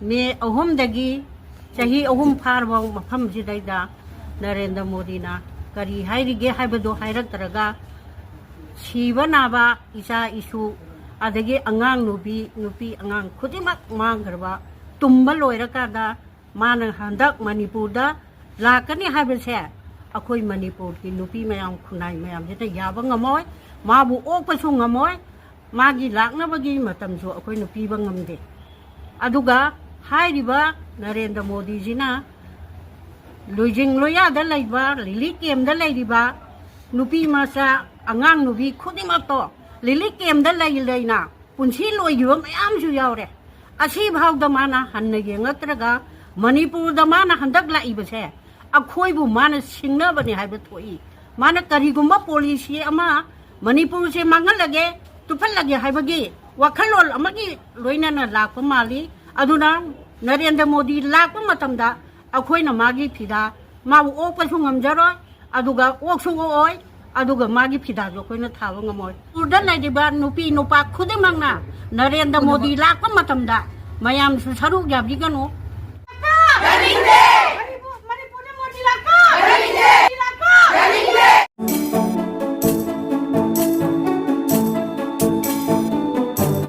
मे अहुमदगी चाही अहुम फारबा मफमसिदैदा नरेंद्र मोदीना करी हाइरिगे हाइबदो हाइरक्तरगा सिबा नाबा इचा इशु अदगे अंगांग नुपी अंगांग खुदिमक मांगरबा तुम्बा लोइरकादा मान हंदक मणिपुरदा लाकनी हाइबसे अखोई मणिपुर की नुपी मयाम खुनाई मयाम जेता याबा ngमोय माबु ओकपसु ngमोय मागी लाकनबगी मतमसु अखोई नुपी बा ngमदे अदुगा हाइरिबा नरेंद्र मोदी जीना लुजिंग लोयादा लैबा लिली केमदा लैरिबा नुपी मासा अंगांग नुबी खुदिमतो लिली केमदा लैना पुंसी लोइगिबा मयामसु यावरे असी भावदा माना हन्ना येंगत्रगा मणिपुरदा माना हंदक लाइबसे अखोइबु माना सिंगनबने हाइबा थोई माना करिगुम्बा पॉलिसी अमा मणिपुर से मांगलगे तुफलगे हाइबगी वखलोल अमगी लोइनाना लाकपा माली अदुना नरेंद्र मोदी लाकपा मतमदा अखोइना मागी फिदा माबु ओकपसु ngमजरोय अदुगा ओकसु ओय अदुगा मागी फिदाजो अखोइना थाबा ngमोय उर्दा लाइदिबा नुपी नुपा खुदिमंगना नरेंद्र मोदी लाकपा मतमदा मयामसु सरुक याबिगनो